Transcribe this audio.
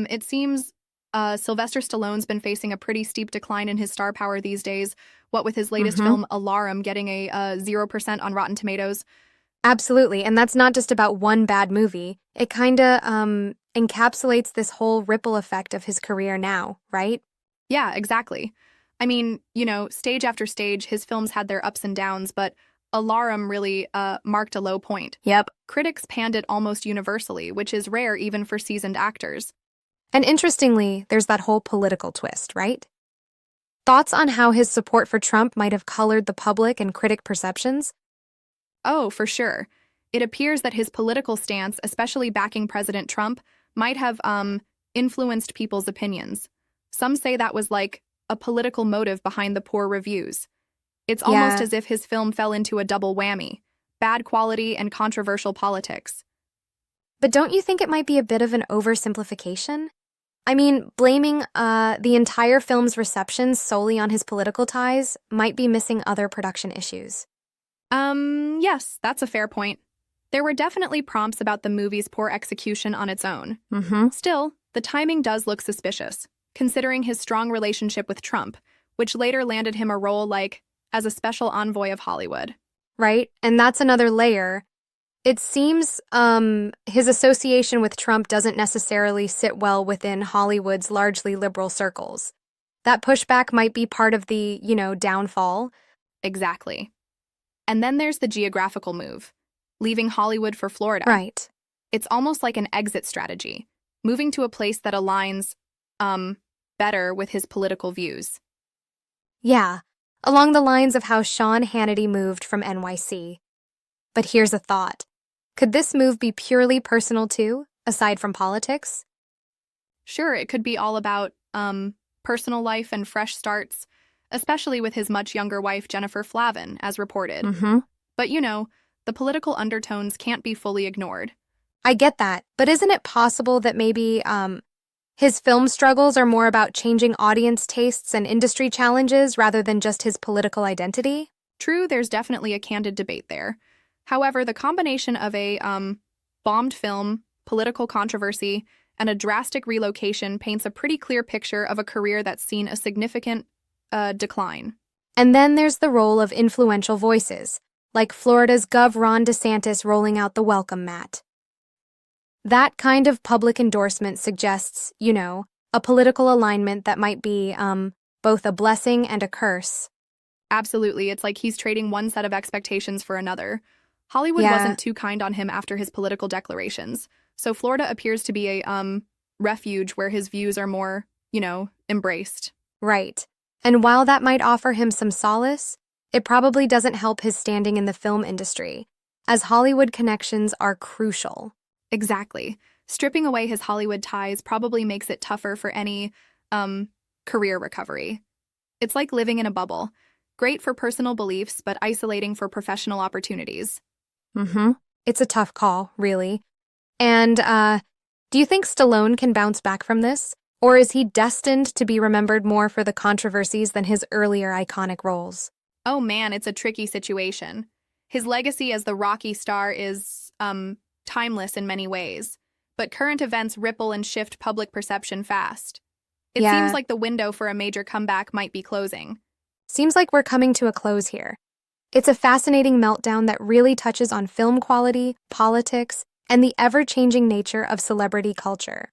It seems Sylvester Stallone's been facing a pretty steep decline in his star power these days, what with his latest Mm-hmm. film, Alarum, getting a 0% on Rotten Tomatoes. Absolutely. And that's not just about one bad movie. It kinda encapsulates this whole ripple effect of his career now, right? Yeah, exactly. I mean, stage after stage, his films had their ups and downs, but Alarum really marked a low point. Yep. Critics panned it almost universally, which is rare even for seasoned actors. And interestingly, there's that whole political twist, right? Thoughts on how his support for Trump might have colored the public and critic perceptions? Oh, for sure. It appears that his political stance, especially backing President Trump, might have influenced people's opinions. Some say that was like a political motive behind the poor reviews. It's almost Yeah. as if his film fell into a double whammy: bad quality and controversial politics. But don't you think it might be a bit of an oversimplification? I mean, blaming the entire film's reception solely on his political ties might be missing other production issues. Yes, that's a fair point. There were definitely prompts about the movie's poor execution on its own. Mm-hmm. Still, the timing does look suspicious, considering his strong relationship with Trump, which later landed him a role like as a special envoy of Hollywood. Right? And that's another layer. It seems his association with Trump doesn't necessarily sit well within Hollywood's largely liberal circles. That pushback might be part of the, downfall. Exactly. And then there's the geographical move, leaving Hollywood for Florida. Right. It's almost like an exit strategy, moving to a place that aligns, better with his political views. Yeah, along the lines of how Sean Hannity moved from NYC. But here's a thought. Could this move be purely personal too, aside from politics? Sure, it could be all about, personal life and fresh starts, especially with his much younger wife, Jennifer Flavin, as reported. Mm-hmm. But the political undertones can't be fully ignored. I get that, but isn't it possible that maybe, his film struggles are more about changing audience tastes and industry challenges rather than just his political identity? True, there's definitely a candid debate there. However, the combination of a bombed film, political controversy, and a drastic relocation paints a pretty clear picture of a career that's seen a significant decline. And then there's the role of influential voices, like Florida's Gov. Ron DeSantis rolling out the welcome mat. That kind of public endorsement suggests, a political alignment that might be both a blessing and a curse. Absolutely, it's like he's trading one set of expectations for another. Hollywood Yeah. wasn't too kind on him after his political declarations, so Florida appears to be a refuge where his views are more, embraced. Right. And while that might offer him some solace, it probably doesn't help his standing in the film industry, as Hollywood connections are crucial. Exactly. Stripping away his Hollywood ties probably makes it tougher for any career recovery. It's like living in a bubble. Great for personal beliefs, but isolating for professional opportunities. Mm-hmm. It's a tough call, really. And, do you think Stallone can bounce back from this? Or is he destined to be remembered more for the controversies than his earlier iconic roles? Oh man, it's a tricky situation. His legacy as the Rocky star is, timeless in many ways, but current events ripple and shift public perception fast. It Yeah. seems like the window for a major comeback might be closing. Seems like we're coming to a close here. It's a fascinating meltdown that really touches on film quality, politics, and the ever-changing nature of celebrity culture.